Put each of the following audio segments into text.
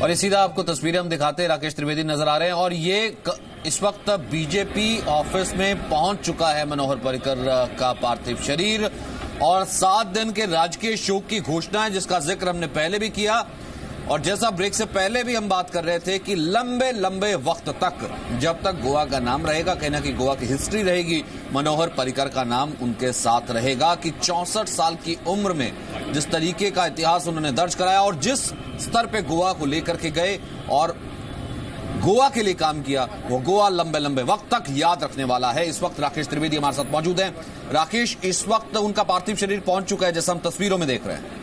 और ये सीधा आपको तस्वीरें हम दिखाते हैं, राकेश त्रिवेदी नजर आ रहे हैं और ये इस वक्त बीजेपी ऑफिस में पहुंच चुका है मनोहर पर्रिकर का पार्थिव शरीर और 7 दिन के राजकीय शोक की घोषणा है, जिसका जिक्र हमने पहले भी किया। और जैसा ब्रेक से पहले भी हम बात कर रहे थे कि लंबे लंबे वक्त तक जब तक गोवा का नाम रहेगा, कहना कि गोवा की हिस्ट्री रहेगी, मनोहर पर्रिकर का नाम उनके साथ रहेगा कि 64 साल की उम्र में जिस तरीके का इतिहास उन्होंने दर्ज कराया और जिस स्तर पे गोवा को लेकर के गए और गोवा के लिए काम किया, वो गोवा लंबे लंबे वक्त तक याद रखने वाला है। इस वक्त राकेश त्रिवेदी हमारे साथ मौजूद हैं। राकेश, इस वक्त उनका पार्थिव शरीर पहुंच चुका है, जैसा हम तस्वीरों में देख रहे हैं।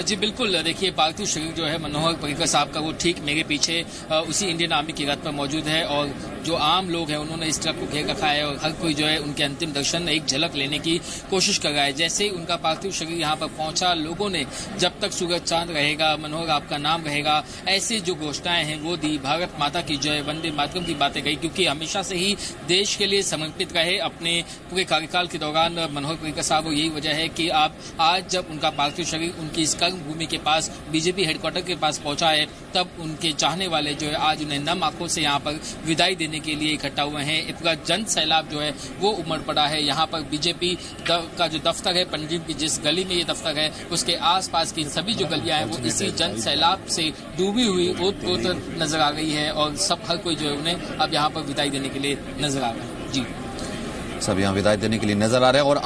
जी बिल्कुल, देखिए पार्थिव शरीर जो है मनोहर पर्रिकर साहब का वो ठीक मेरे पीछे उसी इंडियन आर्मी की रथ पर मौजूद है और जो आम लोग हैं उन्होंने इस ट्रक को घेर रखा है और हर कोई जो है उनके अंतिम दर्शन एक झलक लेने की कोशिश कर रहा है। जैसे ही उनका पार्थिव शरीर यहाँ पर पहुंचा, लोगों ने जब तक सूरज चांद रहेगा, मनोहर आपका नाम रहेगा, ऐसी जो घोषणाएं हैं वो दी, भारत माता की जय, वंदे मातरम की बातें कही, क्योंकि हमेशा से ही देश के लिए समर्पित रहे अपने पूरे कार्यकाल के दौरान मनोहर पर्रिकर साहब। और यही वजह है कि आप आज जब उनका पार्थिव शरीर उनकी इस कर्म भूमि के पास बीजेपी हेडक्वार्टर के पास पहुंचा है, तब उनके चाहने वाले जो है आज उन्हें नम आंखों से यहाँ पर विदाई देने के लिए इकट्ठा हुए हैं। पूरा जन सैलाब जो है वो उमड़ पड़ा है। यहाँ पर बीजेपी का जो दफ्तर है, पंजिम की जिस गली में ये दफ्तर है, उसके आसपास की सभी जो गलियां हैं वो इसी जन सैलाब से डूबी हुई ओत नजर आ गई है और सब हर कोई जो है उन्हें अब यहाँ पर विदाई देने के लिए नजर आ रहा है। जी, सब यहाँ विदाई देने के लिए नजर आ रहे हैं और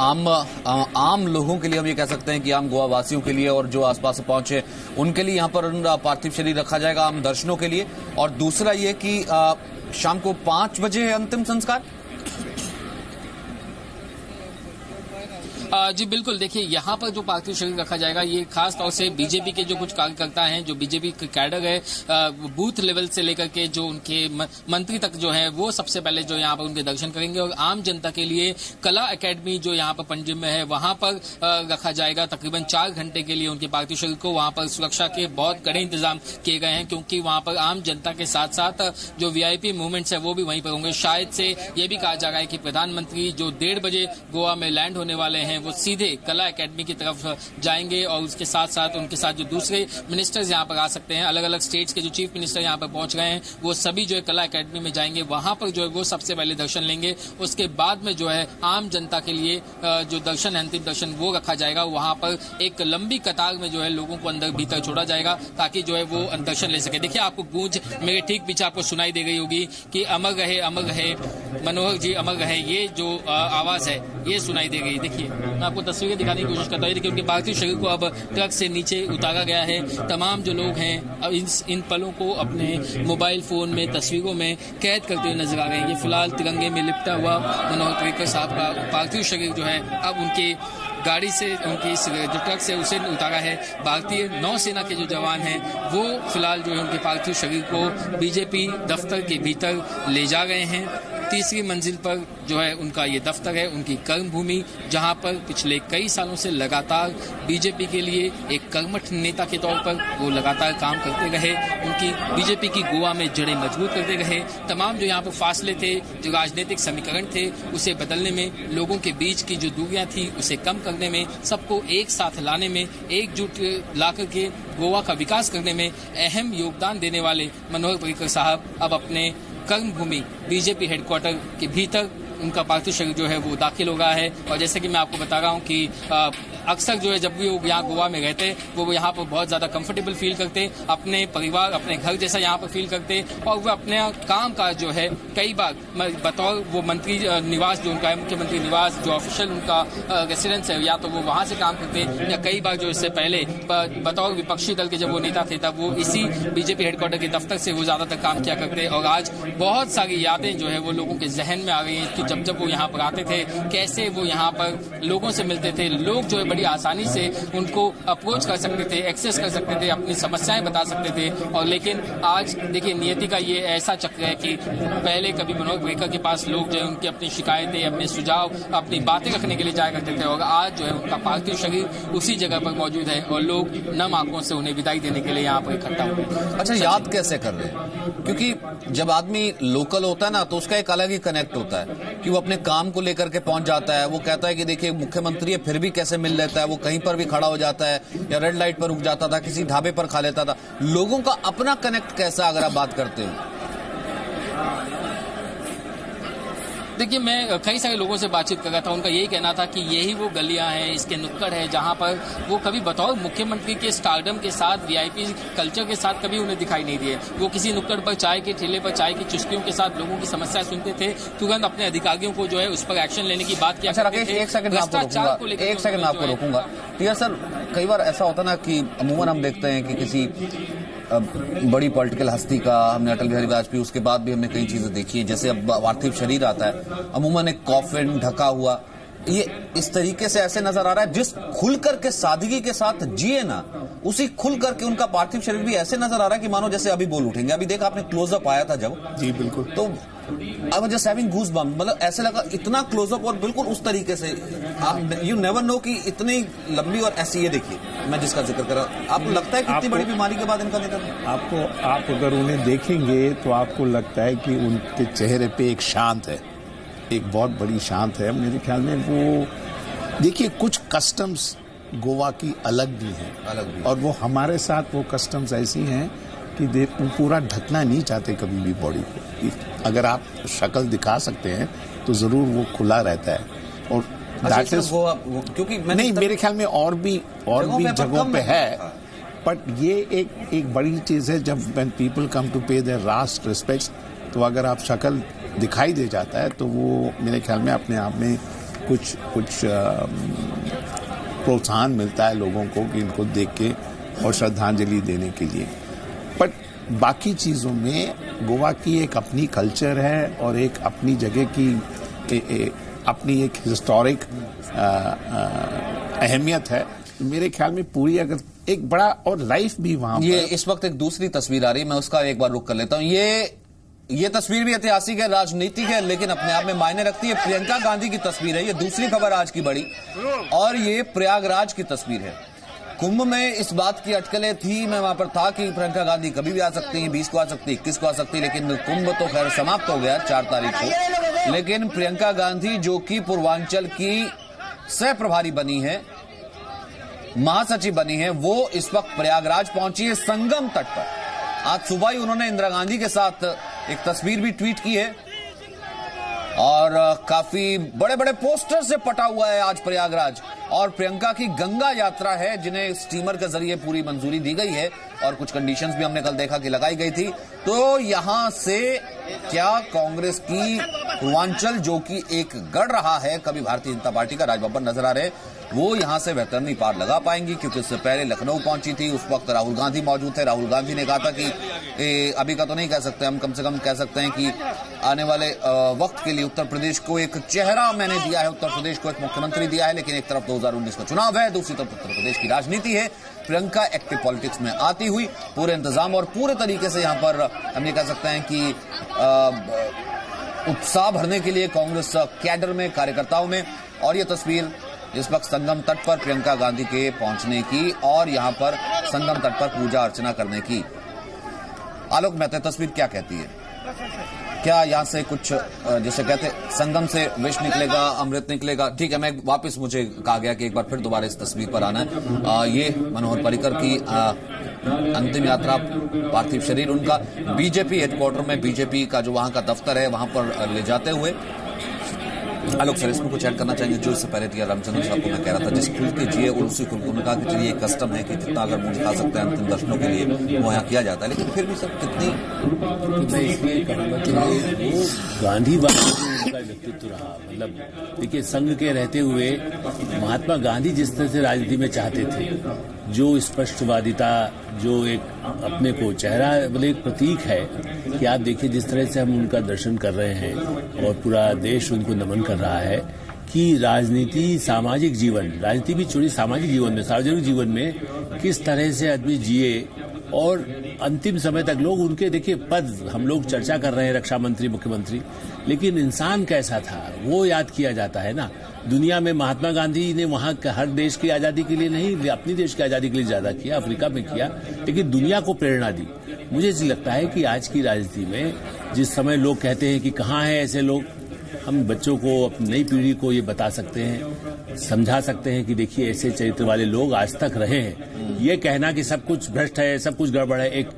आम लोगों के लिए हम ये कह सकते हैं कि आम गोवा वासियों के लिए और जो आसपास से पहुंचे उनके लिए यहाँ पर पार्थिव शरीर रखा जाएगा आम दर्शनों के लिए। और दूसरा ये कि शाम को 5 बजे है अंतिम संस्कार। जी बिल्कुल, देखिए यहाँ पर जो पार्थिव शरीर रखा जाएगा ये खास तौर से बीजेपी के जो कुछ कार्यकर्ता हैं, जो बीजेपी के कैडर है, बूथ लेवल से लेकर के जो उनके मंत्री तक जो है वो सबसे पहले जो यहाँ पर उनके दर्शन करेंगे। और आम जनता के लिए कला एकेडमी जो यहाँ पर पंजिम में है वहां पर रखा जाएगा तकरीबन 4 घंटे के लिए उनके पार्थिव शरीर को। वहां पर सुरक्षा के बहुत कड़े इंतजाम किए गए हैं, क्योंकि वहां पर आम जनता के साथ साथ जो वीआईपी मूवमेंट्स है वो भी वहीं पर होंगे। शायद से ये भी कहा जा रहा है कि प्रधानमंत्री जो 1:30 बजे गोवा में लैंड होने वाले हैं वो सीधे कला एकेडमी की तरफ जाएंगे और उसके साथ साथ उनके साथ जो दूसरे मिनिस्टर्स यहाँ पर आ सकते हैं, अलग अलग स्टेट्स के जो चीफ मिनिस्टर यहाँ पर पहुंच गए हैं, वो सभी जो है कला एकेडमी में जाएंगे। वहां पर जो है वो सबसे पहले दर्शन लेंगे। उसके बाद में जो है आम जनता के लिए जो दर्शन है, अंतिम दर्शन, वो रखा जाएगा। वहां पर एक लंबी कतार में जो है लोगों को अंदर भीतर छोड़ा जाएगा ताकि जो है वो दर्शन ले सके। देखिए आपको गूंज मेरे ठीक पीछे आपको सुनाई दे गई होगी कि अमर रहे मनोहर जी अमर रहे, ये जो आवाज है ये सुनाई दे गई। देखिए मैं आपको तस्वीरें दिखाने की कोशिश करता हूँ। देखिए उनके पार्थिव शरीर को अब ट्रक से नीचे उतारा गया है। तमाम जो लोग हैं अब इन पलों को अपने मोबाइल फोन में तस्वीरों में कैद करते हुए नजर आ रहे हैं। ये फिलहाल तिरंगे में लिपटा हुआ मनोहर पर्रिकर साहब का पार्थिव शरीर जो है अब उनके गाड़ी से, उनकी जो ट्रक से उसे उतारा है। भारतीय नौसेना के जो जवान हैं वो फिलहाल जो है उनके पार्थिव शरीर को बीजेपी दफ्तर के भीतर ले जा गए हैं। तीसरी मंजिल पर जो है उनका ये दफ्तर है, उनकी कर्म भूमि, जहां पर पिछले कई सालों से लगातार बीजेपी के लिए एक कर्मठ नेता के तौर पर वो लगातार काम करते रहे। उनकी बीजेपी की गोवा में जड़ें मजबूत करते रहे। तमाम जो यहाँ पर फासले थे, जो राजनीतिक समीकरण थे, उसे बदलने में, लोगों के बीच की जो दूरियां थी उसे कम करने में, सबको एक साथ लाने में, एकजुट ला करके गोवा का विकास करने में अहम योगदान देने वाले मनोहर पर्रिकर साहब अब अपने कर्म भूमि बीजेपी हेडक्वार्टर के भीतर उनका पार्थिव शरीर जो है वो दाखिल हो गया है। और जैसे कि मैं आपको बता रहा हूँ कि अक्सर जो है जब भी वो यहाँ गोवा में रहते वो यहाँ पर बहुत ज्यादा कंफर्टेबल फील करते, अपने परिवार, अपने घर जैसा यहाँ पर फील करते और वो अपने काम का जो है कई बार बतौर वो मंत्री निवास जो उनका है, मुख्यमंत्री निवास जो ऑफिशियल उनका रेसिडेंस है, या तो वो वहां से काम करते या कई बार जो इससे पहले बतौर विपक्षी दल के जब वो नेता थे तब वो इसी बीजेपी हेडक्वार्टर के दफ्तर से वो ज्यादातर काम किया करते। और आज बहुत सारी यादें जो है वो लोगों के जहन में आ गई हैं कि जब वो यहाँ पर आते थे, कैसे वो यहाँ पर लोगों से मिलते थे। लोग जो है बड़ी आसानी से उनको अप्रोच कर सकते थे, एक्सेस कर सकते थे, अपनी समस्याएं बता सकते थे। और लेकिन आज देखिए नियति का ये ऐसा चक्र है कि पहले कभी मनोहर पर्रिकर के पास लोग जो है उनकी अपनी शिकायतें, अपने सुझाव, अपनी बातें रखने के लिए जाया करते थे और आज जो है उनका पार्थिव शरीर उसी जगह पर मौजूद है और लोग नम आंखों से उन्हें विदाई देने के लिए यहाँ पर इकट्ठा हुए। अच्छा, याद कैसे कर रहे हैं? क्योंकि जब आदमी लोकल होता है ना तो उसका एक अलग ही कनेक्ट होता है कि वो अपने काम को लेकर के पहुंच जाता है। वो कहता है कि देखिए मुख्यमंत्री है फिर भी कैसे मिल लेता है, वो कहीं पर भी खड़ा हो जाता है या रेड लाइट पर रुक जाता था, किसी ढाबे पर खा लेता था। लोगों का अपना कनेक्ट कैसा, अगर आप बात करते हो? देखिए, मैं कई सारे लोगों से बातचीत कर रहा था, उनका यही कहना था कि यही वो गलियां हैं, इसके नुक्कड़ है जहां पर वो कभी बतौर मुख्यमंत्री के स्टारडम के साथ, वीआईपी कल्चर के साथ कभी उन्हें दिखाई नहीं दिए। वो किसी नुक्कड़ पर चाय के ठेले पर चाय की चुस्कियों के साथ लोगों की समस्या सुनते थे, तुरंत अपने अधिकारियों को जो है उस पर एक्शन लेने की बात किया। अच्छा राकेश, एक सेकंड आपको रोकूंगा। टीआर सर, कई बार ऐसा होता ना कि अमूमन हम देखते हैं कि किसी बड़ी पॉलिटिकल हस्ती का, हमने अटल बिहारी वाजपेयी, उसके बाद भी हमने कई चीजें देखी हैं, जैसे अब पार्थिव शरीर आता है, अमूमन एक कॉफिन ढका हुआ, ये इस तरीके से ऐसे नजर आ रहा है। जिस खुल करके सादगी के साथ जिए ना, उसी खुल करके उनका पार्थिव शरीर भी ऐसे नजर आ रहा है कि मानो जैसे अभी बोल उठेंगे। अभी देखा आपने क्लोजअप आया था जब, जी बिल्कुल, तो I was just having goosebumps, मतलब ऐसे लगा इतना क्लोजअप और बिल्कुल उस तरीके से। आप यू नेवर नो कि इतनी लंबी और ऐसी, ये देखिए मैं जिसका जिक्र कर रहा, आपको लगता है कि इतनी बड़ी बीमारी के बाद इनका निधन? आप अगर उन्हें देखेंगे तो आपको लगता है कि उनके चेहरे पे एक शांत है, एक बहुत बड़ी शांत है। मेरे ख्याल में वो, देखिए, कुछ कस्टम्स गोवा की अलग भी हैं, और वो हमारे साथ वो कस्टम्स ऐसी हैं कि वो पूरा ढकना नहीं चाहते कभी भी बॉडी को। अगर आप शक्ल दिखा सकते हैं तो जरूर वो खुला रहता है। और दैट इज, क्योंकि नहीं, मेरे ख्याल में और भी जगहों पे है, बट ये एक बड़ी चीज है। जब व्हेन पीपल कम टू पे देयर लास्ट रिस्पेक्ट्स, तो अगर आप शक्ल दिखाई दे जाता है तो वो मेरे ख्याल में अपने आप में कुछ प्रोत्साहन मिलता है लोगों को कि इनको देख के और श्रद्धांजलि देने के लिए। बट बाकी चीज़ों में गोवा की एक अपनी कल्चर है और एक अपनी जगह की अपनी एक हिस्टोरिक अहमियत है। मेरे ख्याल में पूरी, अगर एक बड़ा और लाइफ भी वहां, ये इस वक्त एक दूसरी तस्वीर आ रही है, मैं उसका एक बार रुक कर लेता हूं। ये तस्वीर भी ऐतिहासिक है, राजनीतिक है, लेकिन अपने आप में मायने रखती है। प्रियंका गांधी की तस्वीर है, ये दूसरी खबर आज की बड़ी, और ये प्रयागराज की तस्वीर है। कुंभ में इस बात की अटकलें थी, मैं वहां पर था, कि प्रियंका गांधी कभी भी आ सकती हैं, 20 को आ सकती, 21 को आ सकती, लेकिन कुंभ तो खैर समाप्त हो गया 4 तारीख को। लेकिन प्रियंका गांधी, जो कि पूर्वांचल की सह प्रभारी बनी है, महासचिव बनी है, वो इस वक्त प्रयागराज पहुंची है, संगम तट पर। आज सुबह ही उन्होंने इंदिरा गांधी के साथ एक तस्वीर भी ट्वीट की है, और काफी बड़े बड़े पोस्टर से पटा हुआ है आज प्रयागराज। और प्रियंका की गंगा यात्रा है, जिन्हें स्टीमर के जरिए पूरी मंजूरी दी गई है, और कुछ कंडीशंस भी हमने कल देखा कि लगाई गई थी। तो यहां से क्या कांग्रेस की पूर्वांचल, जो कि एक गढ़ रहा है कभी भारतीय जनता पार्टी का, राजबब्बर नजर आ रहे, वो यहां से वैतरणी पार लगा पाएंगी? क्योंकि उससे पहले लखनऊ पहुंची थी, उस वक्त राहुल गांधी मौजूद थे। राहुल गांधी ने कहा था कि अभी का तो नहीं कह सकते हम, कम से कम कह सकते हैं कि आने वाले वक्त के लिए उत्तर प्रदेश को एक चेहरा मैंने दिया है, उत्तर प्रदेश को एक मुख्यमंत्री दिया है। लेकिन एक तरफ 2019 का चुनाव है, दूसरी तरफ उत्तर प्रदेश की राजनीति है। प्रियंका एक्टिव पॉलिटिक्स में आती हुई पूरे इंतजाम और पूरे तरीके से यहां पर हम ये कह सकते हैं कि उत्साह भरने के लिए कांग्रेस कैडर में, कार्यकर्ताओं में। और ये तस्वीर इस वक्त संगम तट पर प्रियंका गांधी के पहुंचने की और यहां पर संगम तट पर पूजा अर्चना करने की। आलोक मेहता, तस्वीर क्या कहती है? क्या यहां से कुछ, जैसे कहते संगम से विष निकलेगा, अमृत निकलेगा? ठीक है, मैं वापस, मुझे कहा गया कि एक बार फिर दोबारा इस तस्वीर पर आना है। ये मनोहर पर्रिकर की अंतिम यात्रा, पार्थिव शरीर उनका बीजेपी हेडक्वार्टर में, बीजेपी का जो वहां का दफ्तर है, वहां पर ले जाते हुए। आलोक सर, इसमें कुछ ऐड करना चाहेंगे? जो इससे पहले टी आर रामचंद्रन साहब को मैं कह रहा था, जिस खुल के जिए और उसी खुल को, कहा कि चलिए कस्टम है कि जितना अगर मुझे खा सकते हैं अंतिम दर्शनों के लिए, वो यहाँ किया जाता है, लेकिन फिर भी सर कितनी, मैं इसलिए कहूँगा कि वो गांधीवादी उनका व्यक्तित्व रहा। मतलब देखिए, संघ के रहते हुए महात्मा गांधी जिस तरह से राजनीति में चाहते थे, जो स्पष्टवादिता, जो एक अपने को चेहरा, मतलब एक प्रतीक है कि आप देखिए जिस तरह से हम उनका दर्शन कर रहे हैं और पूरा देश उनको नमन कर रहा है, कि राजनीति, सामाजिक जीवन, राजनीति भी छोड़ी, सामाजिक जीवन में, सार्वजनिक जीवन में किस तरह से आदमी जिए, और अंतिम समय तक लोग उनके, देखिए पद हम लोग चर्चा कर रहे हैं, रक्षा मंत्री, मुख्यमंत्री, लेकिन इंसान कैसा था वो याद किया जाता है ना। दुनिया में महात्मा गांधी ने वहां हर देश की आजादी के लिए नहीं, अपनी देश की आजादी के लिए ज्यादा किया, अफ्रीका में किया, लेकिन दुनिया को प्रेरणा दी। मुझे ऐसा लगता है कि आज की राजनीति में जिस समय लोग कहते हैं कि कहाँ है ऐसे लोग, हम बच्चों को, अपनी नई पीढ़ी को ये बता सकते हैं समझा सकते हैं कि देखिए ऐसे चरित्र वाले लोग आज तक रहे हैं। ये कहना कि सब कुछ भ्रष्ट है, सब कुछ गड़बड़ है, एक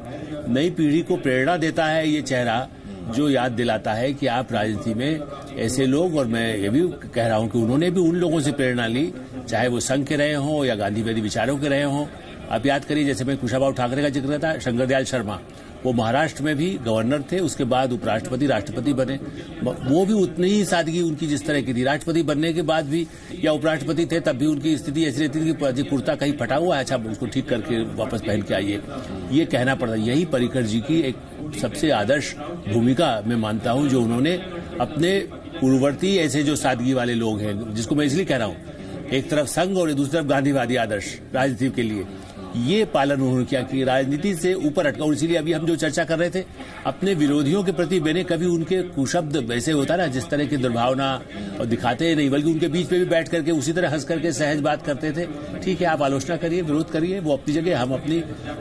नई पीढ़ी को प्रेरणा देता है ये चेहरा, जो याद दिलाता है कि आप राजनीति में ऐसे लोग, और मैं ये भी कह रहा हूं कि उन्होंने भी उन लोगों से प्रेरणा ली, चाहे वो संघ के रहे हों या गांधीवादी विचारों के रहे हों। आप याद करिए, जैसे मैं कुशाभाऊ ठाकरे का जिक्र था, शंकर दयाल शर्मा, वो महाराष्ट्र में भी गवर्नर थे, उसके बाद उपराष्ट्रपति राष्ट्रपति बने। वो भी उतनी ही सादगी उनकी जिस तरह की थी। राष्ट्रपति बनने के बाद भी या उपराष्ट्रपति थे तब भी उनकी स्थिति ऐसी रहती थी कि कुर्ता कहीं फटा हुआ है, अच्छा उसको ठीक करके वापस पहन के आइए, ये कहना पड़ता। यही पर्रिकर जी की एक सबसे आदर्श भूमिका मैं मानता हूं, जो उन्होंने अपने पूर्ववर्ती ऐसे जो सादगी वाले लोग हैं, जिसको मैं इसलिए कह रहा हूं, एक तरफ संघ और दूसरी तरफ गांधीवादी आदर्श राजनीति के लिए, ये पालन उन्होंने किया कि राजनीति से ऊपर हटका। और इसीलिए अभी हम जो चर्चा कर रहे थे, अपने विरोधियों के प्रति मैंने कभी उनके कुशब्द वैसे होता ना, जिस तरह की दुर्भावना और दिखाते नहीं, बल्कि उनके बीच में भी बैठ करके उसी तरह हंस करके सहज बात करते थे। ठीक है, आप आलोचना करिए, विरोध करिए, वो अपनी जगह, हम अपनी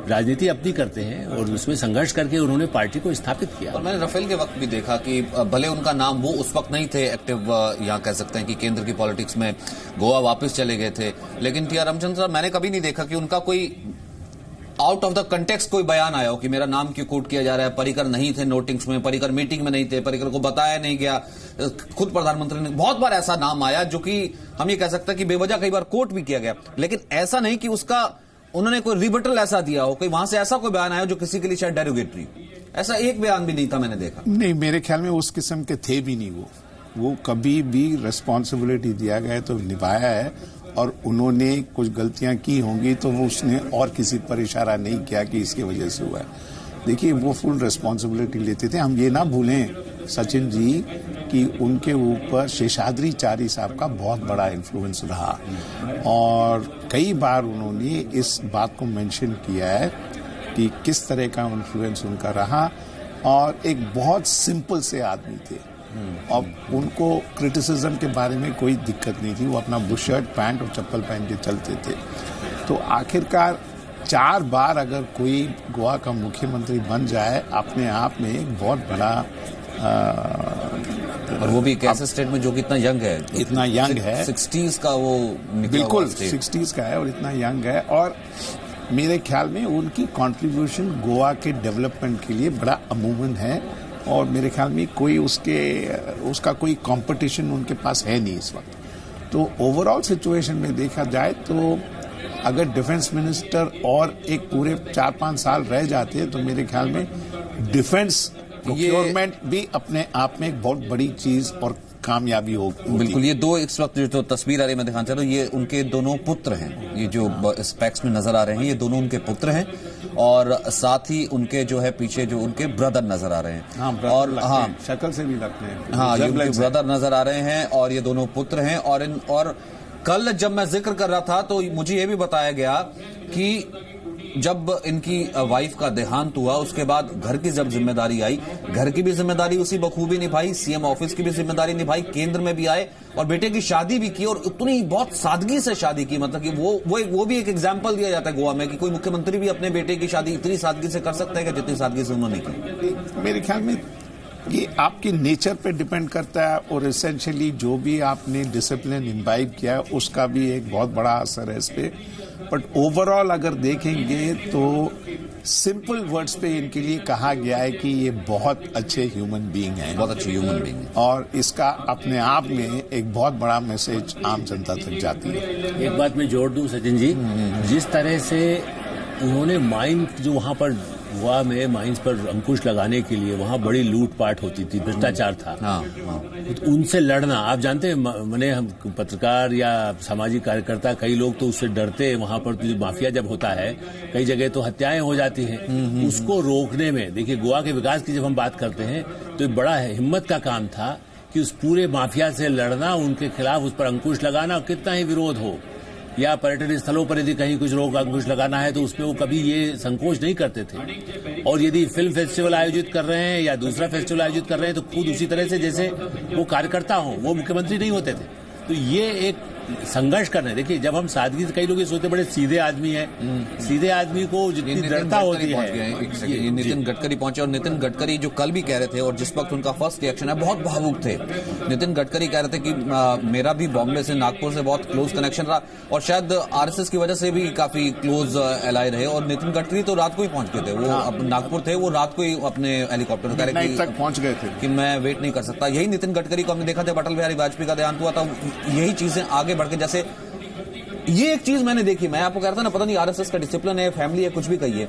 राजनीति अपनी करते हैं, और उसमें संघर्ष करके उन्होंने पार्टी को स्थापित किया। और मैंने राफेल के वक्त भी देखा कि भले उनका नाम, वो उस वक्त नहीं थे एक्टिव, यहाँ कह सकते हैं कि केंद्र की पॉलिटिक्स में, गोवा वापस चले गए थे, लेकिन टी आर रामचंद्र साहब, मैंने कभी नहीं देखा कि उनका कोई आउट ऑफ द कंटेक्स्ट कोई बयान आया हो कि मेरा नाम क्यों कोट किया जा रहा है, पर्रिकर नहीं थे नोटिंग्स में, पर्रिकर मीटिंग में नहीं थे, पर्रिकर को बताया नहीं गया। खुद प्रधानमंत्री ने बहुत बार ऐसा नाम आया जो कि हम ये कह सकते हैं कि बेवजह कई बार कोट भी किया गया, लेकिन ऐसा नहीं कि उसका उन्होंने कोई रिबटल ऐसा दिया हो, कोई वहां से ऐसा कोई बयान आया जो किसी के लिए शायद डेरोगेटरी। ऐसा एक बयान भी नहीं था मैंने देखा। नहीं, मेरे ख्याल में उस किस्म के थे भी नहीं। वो कभी भी रिस्पॉन्सिबिलिटी दिया गया तो निभाया है, और उन्होंने कुछ गलतियां की होंगी तो वो उसने और किसी पर इशारा नहीं किया कि इसकी वजह से हुआ है। देखिए, वो फुल रिस्पॉन्सिबिलिटी लेते थे। हम ये ना भूलें सचिन जी कि उनके ऊपर शेषाद्रीचारी साहब का बहुत बड़ा इन्फ्लुएंस रहा, और कई बार उन्होंने इस बात को मेंशन किया है कि किस तरह का इन्फ्लुएंस उनका रहा, और एक बहुत सिंपल से आदमी थे, और उनको क्रिटिसिज्म के बारे में कोई दिक्कत नहीं थी। वो अपना बुशर्ट, पैंट और चप्पल पहन के चलते थे। तो आखिरकार 4 बार अगर कोई गोवा का मुख्यमंत्री बन जाए, अपने आप में एक बहुत बड़ा और वो भी एक ऐसे स्टेट में जो कि इतना यंग है, 60s का वो बिल्कुल 60s का है और इतना यंग है, और मेरे ख्याल में उनकी कंट्रीब्यूशन गोवा के डेवलपमेंट के लिए बड़ा अमूमन है, और मेरे ख्याल में कोई उसका कोई कंपटीशन उनके पास है नहीं इस वक्त। तो ओवरऑल सिचुएशन में देखा जाए तो अगर डिफेंस मिनिस्टर और एक पूरे 4-5 साल रह जाते तो मेरे ख्याल में डिफेंस प्रोक्योरमेंट भी अपने आप में एक बहुत बड़ी चीज और कामयाबी होगी। बिल्कुल, ये दो इस वक्त जो तस्वीर आ रही है मैं दिखाना चाह रहा हूँ, ये उनके दोनों पुत्र हैं। ये जो स्पेक्स में नजर आ रहे हैं, ये दोनों उनके पुत्र हैं, और साथ ही उनके जो है पीछे जो उनके ब्रदर नजर आ रहे हैं। हाँ, और हाँ, शक्ल से भी लगते हैं। हाँ, ये उनके ब्रदर नजर आ रहे हैं, और ये दोनों पुत्र हैं। और कल जब मैं जिक्र कर रहा था तो मुझे ये भी बताया गया कि जब इनकी वाइफ का देहांत हुआ, उसके बाद घर की जब जिम्मेदारी आई, घर की भी जिम्मेदारी उसी बखूबी निभाई, सीएम ऑफिस की भी जिम्मेदारी निभाई, केंद्र में भी आए और बेटे की शादी भी की, और उतनी बहुत सादगी से शादी की। मतलब कि वो भी एक एग्जाम्पल दिया जाता है गोवा में कि कोई मुख्यमंत्री भी अपने बेटे की शादी इतनी सादगी से कर सकता है कि जितनी सादगी से उन्होंने की। मेरे ख्याल में ये आपके नेचर पे डिपेंड करता है, और एसेंशियली जो भी आपने डिसिप्लिन इम्बाइब किया है उसका भी एक बहुत बड़ा असर है इस पे। बट ओवरऑल अगर देखेंगे तो सिंपल वर्ड्स पे इनके लिए कहा गया है कि ये बहुत अच्छे ह्यूमन बीइंग हैं, बहुत अच्छे ह्यूमन बीइंग हैं, और इसका अपने आप में एक बहुत बड़ा मैसेज आम जनता तक जाती है। एक बात मैं जोड़ दूं सचिन जी, जिस तरह से उन्होंने माइन जो वहां पर गोवा में माइंस पर अंकुश लगाने के लिए वहां बड़ी लूटपाट होती थी, भ्रष्टाचार था। तो उनसे लड़ना, आप जानते हैं, मैंने हम पत्रकार या सामाजिक कार्यकर्ता कई लोग तो उससे डरते हैं। वहां पर जो माफिया जब होता है कई जगह तो हत्याएं हो जाती हैं, उसको रोकने में देखिए गोवा के विकास की जब हम बात करते हैं तो बड़ा हिम्मत का काम था कि उस पूरे माफिया से लड़ना, उनके खिलाफ उस पर अंकुश लगाना, कितना ही विरोध हो, या पर्यटन स्थलों पर यदि कहीं कुछ रोक अंकुश लगाना है तो उसमें वो कभी ये संकोच नहीं करते थे। और यदि फिल्म फेस्टिवल आयोजित कर रहे हैं या दूसरा फेस्टिवल आयोजित कर रहे हैं तो खुद उसी तरह से जैसे वो कार्यकर्ता हो, वो मुख्यमंत्री नहीं होते थे। तो ये एक संघर्ष करना है। देखिए, जब हम सादगी से, कई लोग ये सोचते बड़े सीधे आदमी हैं, सीधे आदमी को जितनी दृढ़ता होती है। नितिन गडकरी पहुंचे और नितिन गडकरी जो कल भी कह रहे थे और जिस वक्त उनका फर्स्ट रिएक्शन है, बहुत भावुक थे। नितिन गडकरी कह रहे थे कि मेरा भी बॉम्बे से, नागपुर से बहुत क्लोज कनेक्शन रहा और शायद आरएसएस की वजह से भी काफी क्लोज एलाई रहे। और नितिन गडकरी तो रात को ही पहुंच गए थे, वो नागपुर थे, वो रात को ही अपने हेलीकॉप्टर तक पहुंच गए थे कि मैं वेट नहीं कर सकता। यही नितिन गडकरी को हमने देखा था, अटल बिहारी वाजपेयी का देहांत हुआ था, यही चीजें आगे बढ़ के, जैसे ये एक चीज मैंने देखी, मैं आपको कह रहा था ना, पता नहीं आरएसएस का डिसिप्लिन है, फैमिली है, कुछ भी कहिए।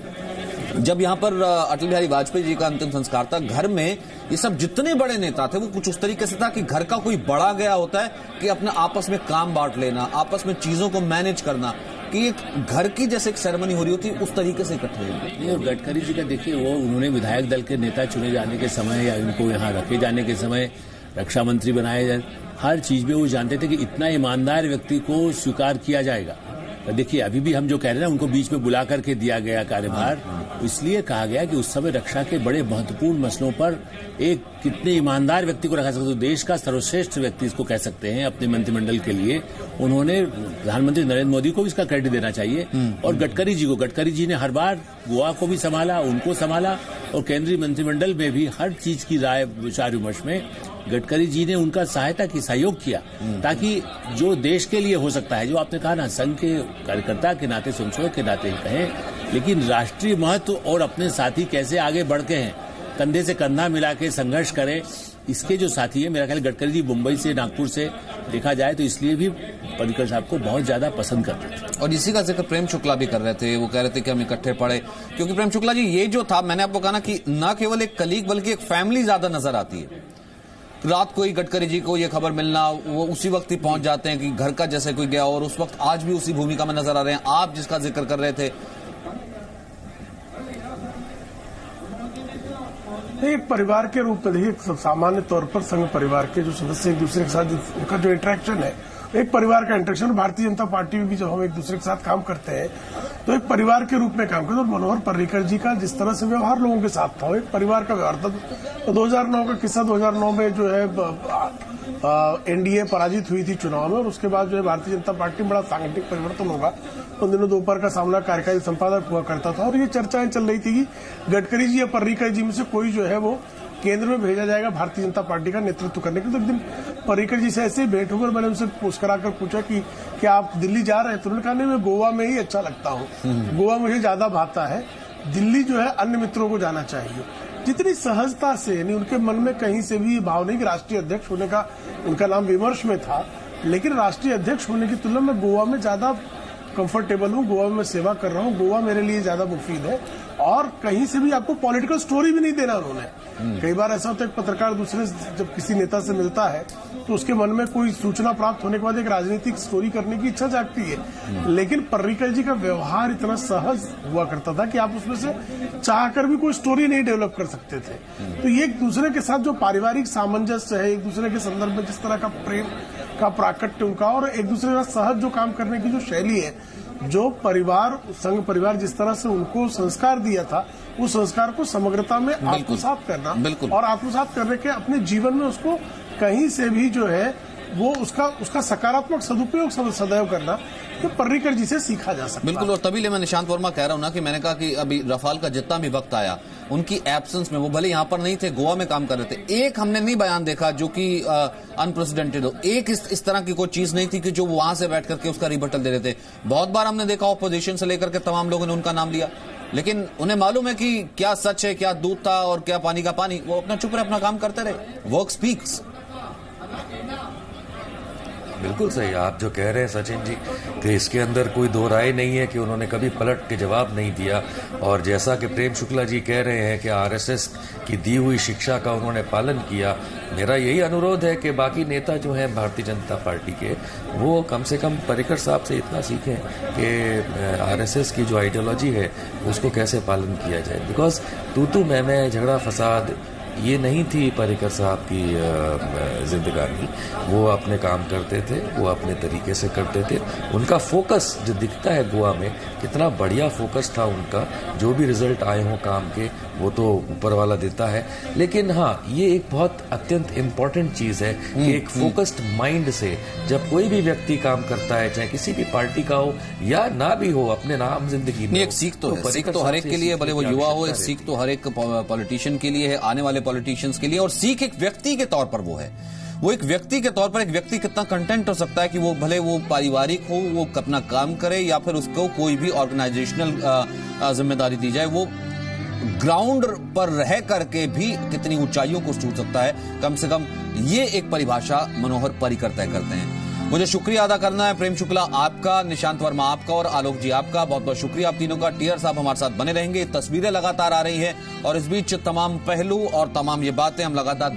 जब यहां पर अटल बिहारी वाजपेयी जी का अंतिम संस्कार था, घर में ये सब जितने बड़े नेता थे वो कुछ उस तरीके से था कि घर का कोई बड़ा गया होता है कि अपने आपस में काम बांट लेना, आपस में चीजों को मैनेज करना, कि एक घर की जैसे एक सेरेमनी हो रही होती है उस तरीके से इकट्ठे हुए। और गडकरी जी का देखिए, वो उन्होंने विधायक दल के नेता चुने जाने के समय या इनको यहाँ रखे जाने के समय, रक्षा मंत्री बनाए जाए, हर चीज में वो जानते थे कि इतना ईमानदार व्यक्ति को स्वीकार किया जाएगा। देखिए, अभी भी हम जो कह रहे हैं ना, उनको बीच में बुला करके दिया गया कार्यभार, इसलिए कहा गया कि उस समय रक्षा के बड़े महत्वपूर्ण मसलों पर एक कितने ईमानदार व्यक्ति को रखा सकते, तो देश का सर्वश्रेष्ठ व्यक्ति इसको कह सकते हैं अपने मंत्रिमंडल के लिए। उन्होंने प्रधानमंत्री नरेंद्र मोदी को भी इसका क्रेडिट देना चाहिए और गडकरी जी को। गडकरी जी ने हर बार गोवा को भी संभाला, उनको संभाला और केंद्रीय मंत्रिमंडल में भी हर चीज की राय विचार विमर्श में गडकरी जी ने उनका सहायता की, सहयोग किया, ताकि जो देश के लिए हो सकता है, जो आपने कहा ना, संघ के कार्यकर्ता के नाते, स्वयंसेवक के नाते कहें, लेकिन राष्ट्रीय महत्व और अपने साथी कैसे आगे बढ़ के हैं, कंधे से कंधा मिला के संघर्ष करें, इसके जो साथी है, मेरा ख्याल गडकरी जी मुंबई से, नागपुर से देखा जाए तो इसलिए भी पर्रिकर साहब को बहुत ज्यादा पसंद करते थे। और इसी का जिक्र प्रेम शुक्ला भी कर रहे थे, वो कह रहे थे कि हम इकट्ठे पढ़े, क्योंकि प्रेम शुक्ला जी ये जो था, मैंने आपको कहा ना कि न केवल एक कलीग बल्कि एक फैमिली ज्यादा नजर आती है। रात को ही गडकरी जी को ये खबर मिलना, वो उसी वक्त ही पहुंच जाते हैं कि घर का जैसे कोई गया, और उस वक्त आज भी उसी भूमिका में नजर आ रहे हैं। आप जिसका जिक्र कर रहे थे, एक परिवार के रूप में देखिए, सामान्य तौर पर संघ परिवार के जो सदस्य एक दूसरे के साथ उनका जो इंटरेक्शन है, एक परिवार का इंटरेक्शन, भारतीय जनता पार्टी में भी जब हम एक दूसरे के साथ काम करते हैं तो एक परिवार के रूप में काम करते हैं। और मनोहर पर्रिकर जी का जिस तरह से व्यवहार लोगों के साथ था, वो एक परिवार का व्यवहार था। तो 2009 का किस्सा, 2009 में जो है एनडीए पराजित हुई थी चुनाव में, और उसके बाद जो है भारतीय जनता पार्टी में बड़ा सांगठनिक परिवर्तन होगा। उन दिनों दोपहर का सामना कार्यकारी संपादक हुआ करता था और ये चर्चाएं चल रही थी कि गडकरी जी या पर्रिकर जी में से कोई जो है वो केंद्र में भेजा जाएगा भारतीय जनता पार्टी का नेतृत्व करने के लिए। तो एक दिन पर्रिकर जी से ऐसे ही भेंट होकर मैंने उनसे मुस्कुरा कर पूछा कि क्या आप दिल्ली जा रहे हैं? तो उन्होंने कहा नहीं, मैं गोवा में ही अच्छा लगता हूँ, गोवा मुझे ज्यादा भाता है, दिल्ली जो है अन्य मित्रों को जाना चाहिए। जितनी सहजता से, यानी उनके मन में कहीं से भी भाव नहीं कि राष्ट्रीय अध्यक्ष होने का उनका नाम विमर्श में था, लेकिन राष्ट्रीय अध्यक्ष होने की तुलना में गोवा में ज्यादा कंफर्टेबल हूँ, गोवा में सेवा कर रहा हूँ, गोवा मेरे लिए ज्यादा मुफीद है। और कहीं से भी आपको पॉलिटिकल स्टोरी भी नहीं देना उन्होंने। कई बार ऐसा होता है, एक पत्रकार दूसरे जब किसी नेता से मिलता है तो उसके मन में कोई सूचना प्राप्त होने के बाद एक राजनीतिक स्टोरी करने की इच्छा जागती है, लेकिन पर्रिकर जी का व्यवहार इतना सहज हुआ करता था कि आप उसमें से चाहकर भी कोई स्टोरी नहीं डेवलप कर सकते थे। तो ये एक दूसरे के साथ जो पारिवारिक सामंजस्य है, एक दूसरे के संदर्भ में जिस तरह का प्रेम का प्राकट्य उनका, और एक दूसरे के साथ सहज जो काम करने की जो शैली है, जो परिवार, संघ परिवार जिस तरह से उनको संस्कार दिया था, उस संस्कार को समग्रता में आत्मसात करना और आत्मसात करने के अपने जीवन में उसको कहीं से भी जो है वो उसका सकारात्मक सदुपयोग सदैव करना, तो पर्रिकर जी से सीखा जा सकता है। बिल्कुल। और तभी मैं निशांत वर्मा कह रहा हूं ना कि मैंने कहा कि अभी रफाल का जितना भी वक्त आया, उनकी एब्सेंस में, वो भले यहां पर नहीं थे, गोवा में काम कर रहे थे, एक हमने नहीं बयान देखा जो कि अनप्रेसिडेंटेड हो, एक इस तरह की कोई चीज नहीं थी कि जो वहां से बैठ करके उसका रिबटल दे रहे थे। बहुत बार हमने देखा ऑपोजिशन से लेकर के तमाम लोगों ने उनका नाम लिया, लेकिन उन्हें मालूम है कि क्या सच है, क्या दूध था और क्या पानी का पानी। वो अपना चुप रहे, अपना काम करते रहे। Work speaks. बिल्कुल सही आप जो कह रहे हैं सचिन जी, कि इसके अंदर कोई दो राय नहीं है कि उन्होंने कभी पलट के जवाब नहीं दिया। और जैसा कि प्रेम शुक्ला जी कह रहे हैं कि आरएसएस की दी हुई शिक्षा का उन्होंने पालन किया, मेरा यही अनुरोध है कि बाकी नेता जो हैं भारतीय जनता पार्टी के, वो कम से कम पर्रिकर साहब से इतना सीखें कि आरएसएस की जो आइडियोलॉजी है उसको कैसे पालन किया जाए। बिकॉज तू मैं झगड़ा फसाद ये नहीं थी पर्रिकर साहब की जिंदगानी। वो अपने काम करते थे, वो अपने तरीके से करते थे। उनका फोकस जो दिखता है गोवा में, कितना बढ़िया फोकस था उनका। जो भी रिजल्ट आए हों काम के, वो तो ऊपर वाला देता है। लेकिन हाँ, ये एक बहुत अत्यंत इम्पोर्टेंट चीज है कि एक फोकस्ड माइंड से जब कोई भी व्यक्ति काम करता है, चाहे किसी भी पार्टी का हो या ना भी हो, अपने नाम जिंदगी में, एक सीख तो है, सीख तो हर एक के लिए, भले वो युवा हो, एक सीख तो हर एक पॉलिटिशियन के लिए है, आने वाले पॉलिटिशियंस के लिए। और सीख एक व्यक्ति के तौर पर वो है, वो एक व्यक्ति के तौर पर एक व्यक्ति कितना कंटेंट हो सकता है कि वो भले वो पारिवारिक हो, वो अपना काम करे या फिर उसको कोई भी ऑर्गेनाइजेशनल जिम्मेदारी दी जाए, वो ग्राउंड पर रह करके भी कितनी ऊंचाइयों को छू सकता है। कम से कम ये एक परिभाषा मनोहर पर्रिकर तय करते हैं। मुझे शुक्रिया अदा करना है प्रेम शुक्ला आपका, निशांत वर्मा आपका और आलोक जी आपका। बहुत बहुत शुक्रिया आप तीनों का। टीआर साहब हमारे साथ बने रहेंगे। तस्वीरें लगातार आ रही हैं और इस बीच तमाम पहलू और तमाम ये बातें हम लगातार